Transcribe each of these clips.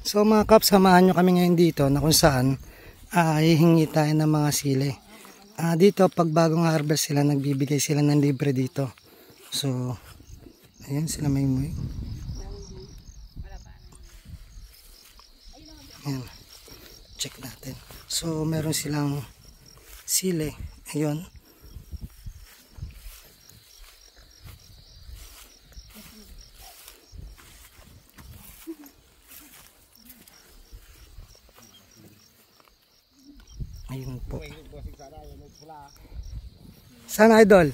So mga kap, samahan nyo kami ngayon dito na kung saan hihingi tayo ng mga sili. Dito pag bagong harvest sila, nagbibigay sila ng libre dito. So ayan sila may muy. Ayan. Check natin. So meron silang sili. Ayun. Ayun po. Sana idol.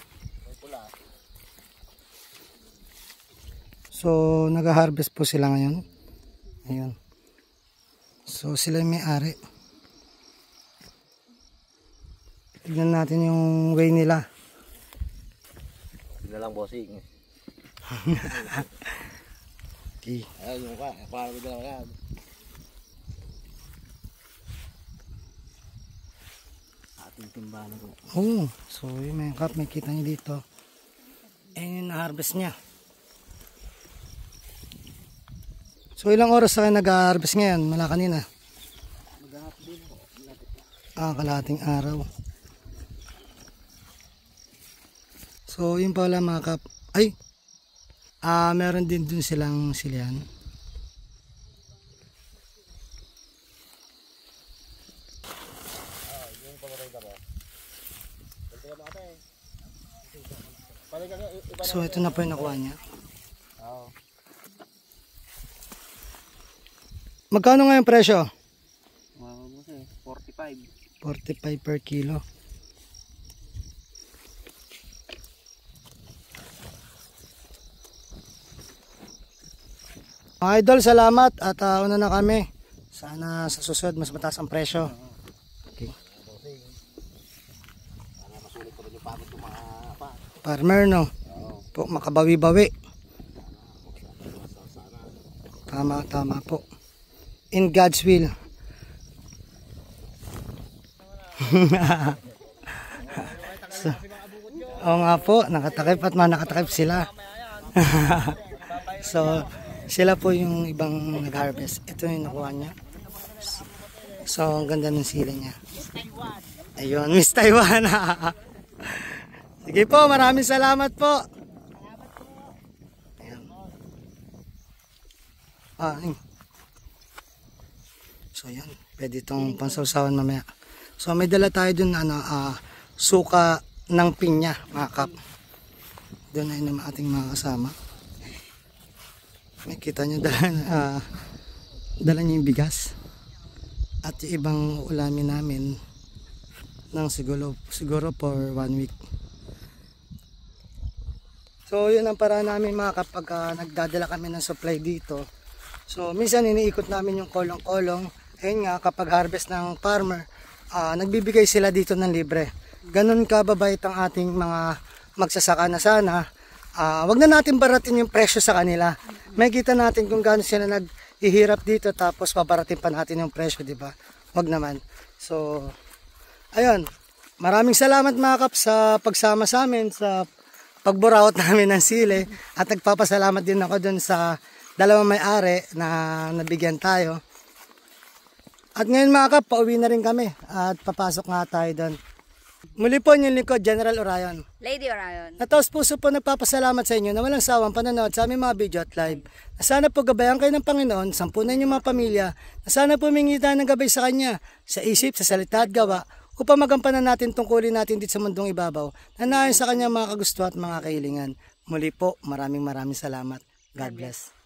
So nag-harvest po sila ngayon. Ayun. So sila yung may-ari. Tignan natin yung way nila. Tignan lang bossing. Okay. Ayun ka, para ko daw yan. Ating timbalan ko. Oh, so yung mga kap, may kita nyo dito. Ayun yung na-harvest niya. So ilang oras sa kayo nag-harvest ngayon? Mala kanina? Kalahating araw. So yun pala mga kap. Ay! Meron din dun silang silihan. So ito na po yung nakuha niya. Magkano nga yung presyo? 45. 45 per kilo. Mga idol, salamat at una na kami. Sana sa susunod mas mataas ang presyo. Okay. Farmer no? Po, makabawi-bawi. Tama po. In God's will. So, oo nga po, nakatakip at nakatakip sila. So sila po yung ibang nag-harvest. Ito yung nakuha niya. So ang ganda ng sila niya. Ayun, Miss Taiwan. Sige po, maraming salamat po. Ayan. So yan, pwede itong pansawsawan mamaya. So may dala tayo dun suka ng pinya, mga kap. Doon ay naman ating mga kasama. Makita nyo dala niya yung bigas at yung ibang ulamin namin ng siguro for 1 week. So yun ang paraan namin mga kapag nagdadala kami ng supply dito. So minsan iniikot namin yung kolong-kolong. Ayun nga, kapag harvest ng farmer, nagbibigay sila dito ng libre. Ganun kababait ang ating mga magsasaka na sana. Wag na natin baratin yung presyo sa kanila. May kita natin kung gaano sila naghihirap dito tapos babaratin pa natin yung presyo, di ba? Wag naman. So, ayun. Maraming salamat mga kap sa pagsama sa amin sa pagburawot namin ng sili at nagpapasalamat din ako dun sa dalawang may-ari na nabigyan tayo. At ngayon mga kap, pauwi na rin kami at papasok nga tayo doon. Muli po yung lingkod, General Orion. Lady Orion. Nataos puso po nagpapasalamat sa inyo na walang sawang panonood sa aming mga video at live. Na sana po gabayan kayo ng Panginoon, sampunan yung mga pamilya, na sana po mingita ng gabay sa Kanya, sa isip, sa salita at gawa, upang magampanan natin tungkulin natin dito sa mundong ibabaw, na naayon sa Kanya mga kagusto at mga kahilingan. Muli po, maraming salamat. God bless.